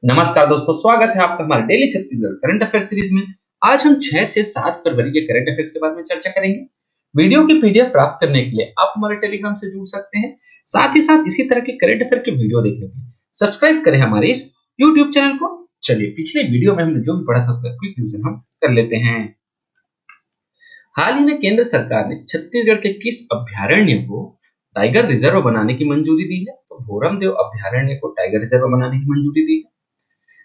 नमस्कार दोस्तों, स्वागत है आपका हमारे daily Chhattisgarh current affair series में। आज हम 6 से 7 फरवरी के करंट अफेयर्स के बारे में चर्चा करेंगे। वीडियो की पीडीएफ प्राप्त करने के लिए आप हमारे टेलीग्राम से जुड़ सकते हैं। साथ ही साथ इसी तरह के करंट अफेयर के वीडियो देखने के लिए सब्सक्राइब करें हमारे इस यूट्यूब चैनल को। चलिए, पिछले वीडियो में हमने जो भी पढ़ा था उसका क्विक रिवीजन हम कर लेते हैं। हाल ही में केंद्र सरकार ने छत्तीसगढ़ के किस अभ्यारण्य को टाइगर रिजर्व बनाने की मंजूरी दी है? तो भोरमदेव अभ्यारण्य को टाइगर रिजर्व बनाने की मंजूरी दी है।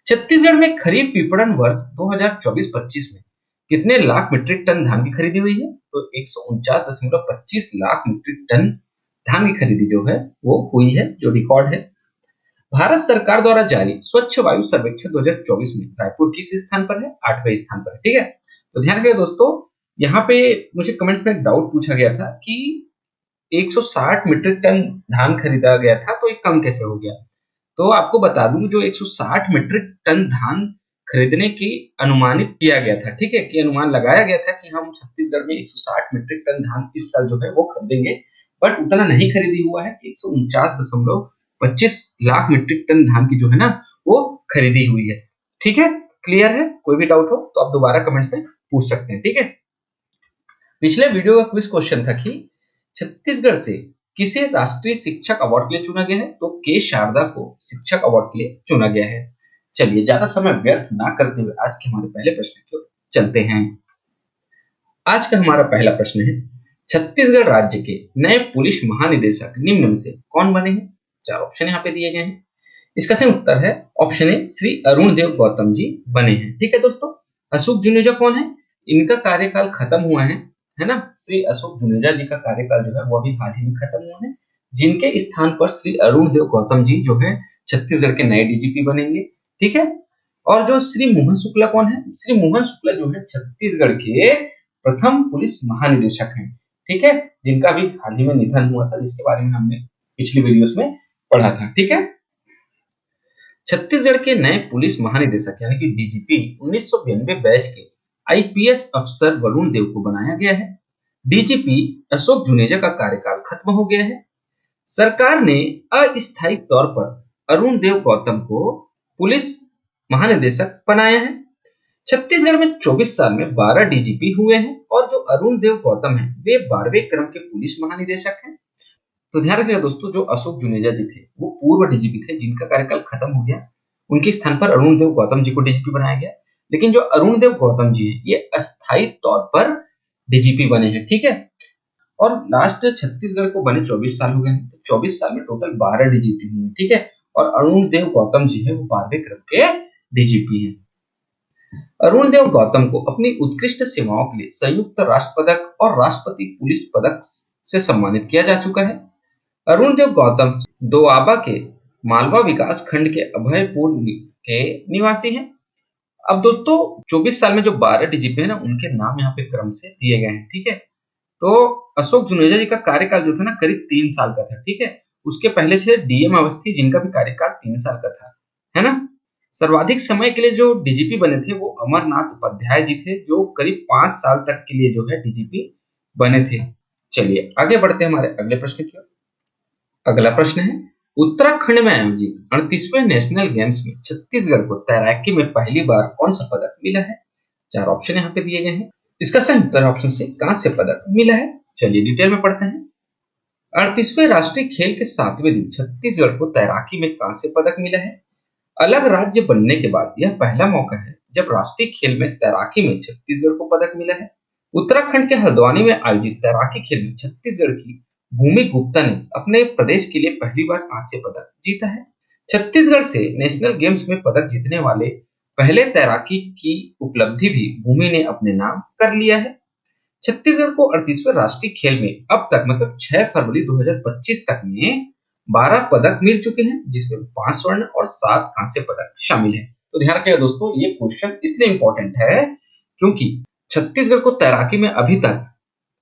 छत्तीसगढ़ में खरीफ विपणन वर्ष 2024-25 में कितने लाख मीट्रिक टन धान की खरीदी हुई है? तो 149.25 लाख मीट्रिक टन धान की खरीदी जो है वो हुई है, जो रिकॉर्ड है। भारत सरकार द्वारा जारी स्वच्छ वायु सर्वेक्षण 2024 में रायपुर किस स्थान पर है? 8वें स्थान पर है। ठीक है, तो ध्यान रखिए दोस्तों, यहाँ पे मुझे कमेंट्स में एक डाउट पूछा गया था कि 160 मीट्रिक टन धान खरीदा गया था, तो ये कम कैसे हो गया? तो आपको बता दूं, जो 160 मीट्रिक टन धान खरीदने की अनुमानित किया गया था, ठीक है, कि अनुमान लगाया गया था कि हम छत्तीसगढ़ में 160 मीट्रिक टन धान इस साल जो है वो खरीदेंगे, बट उतना नहीं खरीदी हुआ है। 149.25 लाख मीट्रिक टन धान की जो है ना वो खरीदी हुई है। ठीक है, क्लियर है? कोई भी डाउट हो तो आप दोबारा कमेंट्स में पूछ सकते हैं। ठीक है, पिछले वीडियो का क्विज क्वेश्चन था कि छत्तीसगढ़ से किसे राष्ट्रीय शिक्षक अवार्ड के लिए चुना गया है? तो के शारदा को शिक्षक अवार्ड के लिए चुना गया है। चलिए, ज्यादा समय व्यर्थ ना करते हुए आज के हमारे पहले प्रश्न की ओर चलते हैं। आज का हमारा पहला प्रश्न है, छत्तीसगढ़ राज्य के नए पुलिस महानिदेशक निम्न में से कौन बने हैं? 4 ऑप्शन यहाँ पे दिए गए हैं। इसका सही उत्तर है ऑप्शन ए, श्री अरुण देव गौतम जी बने हैं। ठीक है दोस्तों, अशोक जुनेजा कौन है? इनका कार्यकाल खत्म हुआ है ना। श्री अशोक जुनेजा जी का कार्यकाल जो है वो अभी हाल ही में खत्म हुआ है, जिनके स्थान पर श्री अरुण देव गौतम जी जो है छत्तीसगढ़ के नए डीजीपी बनेंगे। ठीक है, और जो श्री मोहन शुक्ला कौन है? श्री मोहन शुक्ला जो है छत्तीसगढ़ के प्रथम पुलिस महानिदेशक हैं। ठीक है, जिनका भी हाल ही में निधन हुआ था, जिसके बारे में हमने पिछली वीडियोस में पढ़ा था। ठीक है, छत्तीसगढ़ के नए पुलिस महानिदेशक यानी कि डीजीपी 1992 बैच के आईपीएस अफसर वरुण देव को बनाया गया है। डीजीपी अशोक जुनेजा का कार्यकाल खत्म हो गया है। सरकार ने अस्थायी तौर पर अरुण देव गौतम को पुलिस महानिदेशक बनाया है। छत्तीसगढ़ में 24 साल में 12 डीजीपी हुए हैं और जो अरुण देव गौतम है वे 12वें क्रम के पुलिस महानिदेशक हैं। तो ध्यान रखिएगा दोस्तों, जो अशोक जुनेजा जी थे वो पूर्व डीजीपी थे, जिनका कार्यकाल खत्म हो गया। उनके स्थान पर अरुण देव गौतम जी को डीजीपी बनाया गया। लेकिन जो अरुण देव गौतम जी है ये अस्थायी तौर पर डीजीपी बने हैं। ठीक है, और लास्ट छत्तीसगढ़ को बने 24 साल हो गए हैं। 24 साल में टोटल 12 डीजीपी हुए। ठीक है, और अरुण देव गौतम जी है वो 12वें क्रम के डीजीपी हैं। अरुण देव गौतम को अपनी उत्कृष्ट सेवाओं के लिए संयुक्त राष्ट्र पदक और राष्ट्रपति पुलिस पदक से सम्मानित किया जा चुका है। अरुण देव गौतम दोआबा के मालवा विकास खंड के अभयपुर के निवासी हैं। अब दोस्तों, 24 साल में जो 12 डीजीपी है ना, उनके नाम यहाँ पे क्रम से दिए गए हैं। ठीक है, तो अशोक जुनेजा जी का कार्यकाल जो था ना करीब 3 साल का था। ठीक है, उसके पहले थे डीएम अवस्थी, जिनका भी कार्यकाल 3 साल का था, है ना। सर्वाधिक समय के लिए जो डीजीपी बने थे वो अमरनाथ उपाध्याय जी थे, जो करीब 5 साल तक के लिए जो है डीजीपी बने थे। चलिए आगे बढ़ते हैं हमारे अगले प्रश्न की ओर। अगला प्रश्न है, उत्तराखंड में आयोजित 38वें नेशनल गेम्स में छत्तीसगढ़ को तैराकी में पहली बार कौन सा पदक मिला है? 4 ऑप्शन यहाँ पे दिए गए हैं। इसका सही उत्तर ऑप्शन से कांस्य पदक मिला है। चलिए डिटेल में पढ़ते हैं। 38वें राष्ट्रीय खेल के 7वें दिन छत्तीसगढ़ को तैराकी में कांस्य पदक मिला है। अलग राज्य बनने के बाद यह पहला मौका है जब राष्ट्रीय खेल में तैराकी में छत्तीसगढ़ को पदक मिला है। उत्तराखंड के हल्द्वानी में आयोजित तैराकी खेल में छत्तीसगढ़ की भूमि गुप्ता ने अपने प्रदेश के लिए पहली बार कांस्य पदक जीता है। छत्तीसगढ़ से नेशनल गेम्स में पदक जीतने वाले पहले तैराकी की उपलब्धि भी भूमि ने अपने नाम कर लिया है। छत्तीसगढ़ को 38वें राष्ट्रीय खेल में अब तक मतलब 6 फरवरी 2025 तक में 12 पदक मिल चुके हैं, जिसमें 5 स्वर्ण और 7 कांस्य पदक शामिल हैं। तो ध्यान रखिएगा दोस्तों, ये क्वेश्चन इसलिए इंपॉर्टेंट है क्योंकि छत्तीसगढ़ को तैराकी में अभी तक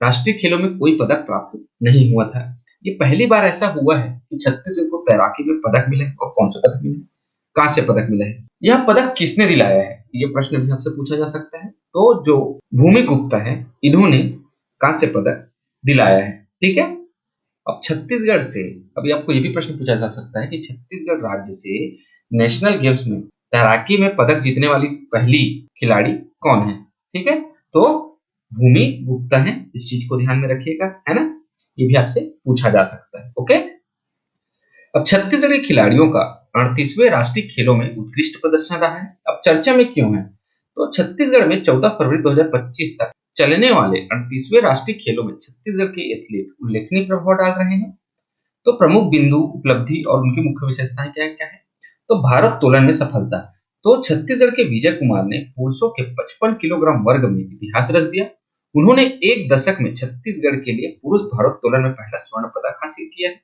राष्ट्रीय खेलों में कोई पदक प्राप्त नहीं हुआ था। ये पहली बार ऐसा हुआ है कि छत्तीसगढ़ को तैराकी में पदक मिले, और कौन सा पदक मिले? कांस्य पदक मिला है। यह पदक किसने दिलाया है, ये प्रश्न भी आपसे पूछा जा सकता है। तो जो भूमि गुप्ता है, इन्होंने कांस्य पदक दिलाया है। ठीक है, अब छत्तीसगढ़ से अभी आपको ये भी प्रश्न पूछा जा सकता है कि छत्तीसगढ़ राज्य से नेशनल गेम्स में तैराकी में पदक जीतने वाली पहली खिलाड़ी कौन है? ठीक है, तो भूमि गुप्ता है, इस चीज को ध्यान में रखिएगा, है ना, ये भी आपसे पूछा जा सकता है। ओके, अब छत्तीसगढ़ के खिलाड़ियों का 38वें राष्ट्रीय खेलों में उत्कृष्ट प्रदर्शन रहा है। अब चर्चा में क्यों है? तो छत्तीसगढ़ में 14 फरवरी 2025 तक चलने वाले 38वें राष्ट्रीय खेलों में छत्तीसगढ़ के एथलीट उल्लेखनीय प्रभाव डाल रहे हैं। तो प्रमुख बिंदु, उपलब्धि और उनकी मुख्य विशेषताएं क्या क्या है? तो भारत तोलन में सफलता। तो छत्तीसगढ़ के विजय कुमार ने पुरुषों के 55 किलोग्राम वर्ग में इतिहास रच दिया। उन्होंने एक दशक में छत्तीसगढ़ के लिए पुरुष भारोत्तोलन में पहला स्वर्ण पदक हासिल किया है।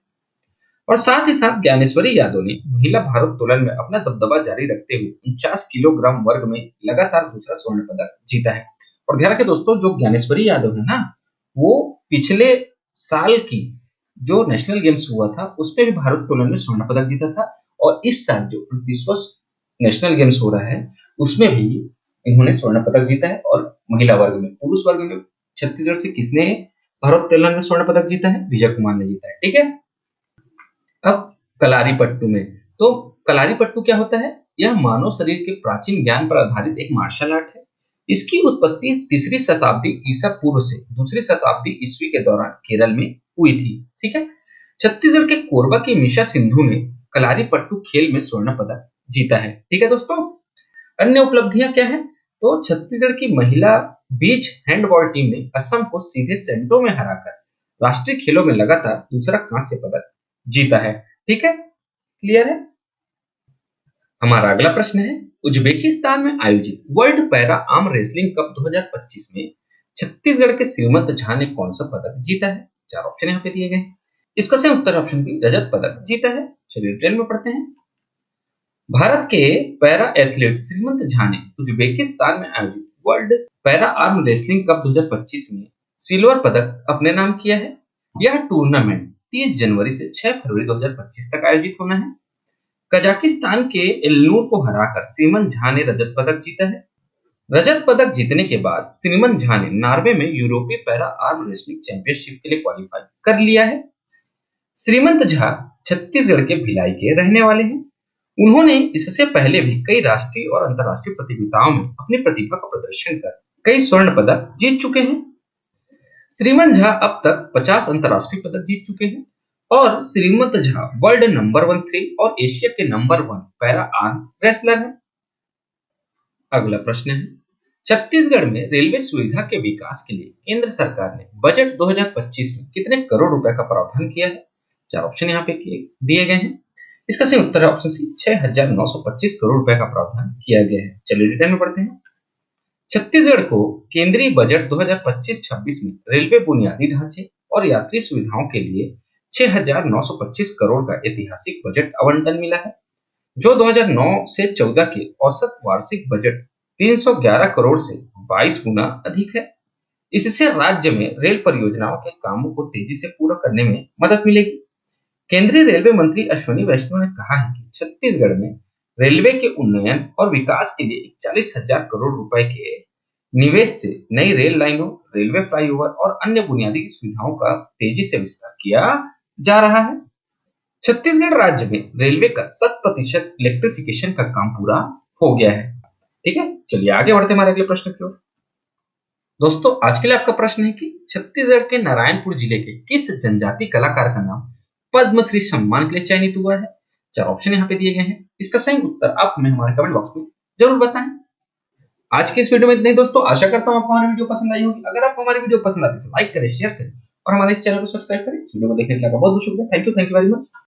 और साथ ही साथ ज्ञानेश्वरी यादव ने महिला भारोत्तोलन में अपना दबदबा जारी रखते हुए 49 किलोग्राम वर्ग में लगातार दूसरा स्वर्ण पदक जीता है। और ध्यान रखें दोस्तों, जो ज्ञानेश्वरी यादव है ना, वो पिछले साल की जो नेशनल गेम्स हुआ था उसमें भी भारोत्तोलन में स्वर्ण पदक जीता था, और इस साल जो 29वां नेशनल गेम्स हो रहा है उसमें भी इन्होंने स्वर्ण पदक जीता है। और महिला वर्ग में, पुरुष वर्ग में छत्तीसगढ़ से किसने भारोत्तोलन में स्वर्ण पदक जीता है? विजय कुमार ने जीता है। ठीक है, अब कलारीपट्टू में, तो कलारीपट्टू क्या होता है? यह मानव शरीर के प्राचीन ज्ञान पर आधारित एक मार्शल आर्ट है। इसकी उत्पत्ति 3री शताब्दी ईसा पूर्व से 2री शताब्दी ईस्वी के दौरान केरल में हुई थी। ठीक है, छत्तीसगढ़ के कोरबा की मीशा सिंधु ने कलारीपट्टू खेल में स्वर्ण पदक जीता है। ठीक है दोस्तों, अन्य उपलब्धियां क्या है? तो छत्तीसगढ़ की महिला बीच हैंडबॉल टीम ने असम को सीधे सेंटो में हराकर राष्ट्रीय खेलों में लगातार दूसरा कांस्य पदक जीता है। ठीक है, क्लियर है? हमारा अगला प्रश्न है, उज्बेकिस्तान में आयोजित world para arm wrestling cup 2025 में छत्तीसगढ़ के श्रीमंत झा ने कौन सा पदक जीता है? 4 ऑप्शन यहाँ पे दिए गए हैं। इसका सही उत्तर ऑप्शन बी, रजत पदक जीता है। चलिए डिटेल में पढ़ते हैं। भारत के पैरा एथलीट श्रीमंत झा ने उज्बेकिस्तान में आयोजित world para arm wrestling cup 2025 में सिल्वर पदक अपने नाम किया है। यह टूर्नामेंट 30 जनवरी से 6 फरवरी 2025 तक आयोजित होना है। कजाकिस्तान के एलनूर को हराकर श्रीमंत झा ने रजत पदक जीता है। रजत पदक जीतने के बाद श्रीमंत झा ने नॉर्वे में यूरोपीय पैरा आर्म रेसलिंग चैंपियनशिप के लिए क्वालिफाई कर लिया है। श्रीमंत झा छत्तीसगढ़ के भिलाई के रहने वाले हैं। उन्होंने इससे पहले भी कई राष्ट्रीय और अंतर्राष्ट्रीय प्रतियोगिताओं में अपनी प्रतिभा का प्रदर्शन कर कई स्वर्ण पदक जीत चुके हैं। श्रीमंत झा अब तक 50 अंतर्राष्ट्रीय पदक जीत चुके हैं और श्रीमंत झा वर्ल्ड नंबर 13 और एशिया के नंबर 1 पैरा आर्म रेसलर हैं। अगला प्रश्न है, छत्तीसगढ़ में रेलवे सुविधा के विकास के लिए केंद्र सरकार ने बजट 2025 में कितने करोड़ रुपए का प्रावधान किया है? 4 ऑप्शन यहाँ पे दिए गए हैं। इसका सही उत्तर है ऑप्शन सी, 6,925 करोड़ रुपए का प्रावधान किया गया है। चलिए डिटेल में पढ़ते हैं। छत्तीसगढ़ को केंद्रीय बजट 2025-26 में रेलवे बुनियादी ढांचे और यात्री सुविधाओं के लिए 6,925 करोड़ का ऐतिहासिक बजट आवंटन मिला है, जो 2009 से 14 के औसत वार्षिक बजट 311 करोड़ से 22 गुना अधिक है। इससे राज्य में रेल परियोजनाओं के कामों को तेजी से पूरा करने में मदद मिलेगी। केंद्रीय रेलवे मंत्री अश्विनी वैष्णव ने कहा है कि छत्तीसगढ़ में रेलवे के उन्नयन और विकास के लिए 41,000 करोड़ रुपए के निवेश से नई रेल लाइनों, रेलवे फ्लाईओवर और अन्य बुनियादी सुविधाओं का तेजी से विस्तार किया जा रहा है। छत्तीसगढ़ राज्य में रेलवे का 100% इलेक्ट्रिफिकेशन का काम पूरा हो गया है। ठीक है, चलिए आगे बढ़ते हैं हमारे अगले प्रश्न की ओर। दोस्तों, आज के लिए आपका प्रश्न है कि छत्तीसगढ़ के नारायणपुर जिले के किस जनजाति कलाकार का नाम पद्मश्री सम्मान के लिए चयनित हुआ है? 4 ऑप्शन यहाँ पे दिए गए हैं। इसका सही उत्तर आप हमें हमारे कमेंट बॉक्स में जरूर बताएं। आज के इस वीडियो में इतना ही दोस्तों, आशा करता हूँ आपको हमारी वीडियो पसंद आई होगी। अगर आपको हमारी वीडियो पसंद आती है तो लाइक करें, शेयर करें और हमारे इस चैनल को सब्सक्राइब करें। इस वीडियो को देखने के लिए बहुत बहुत शुक्रिया। Thank you very much.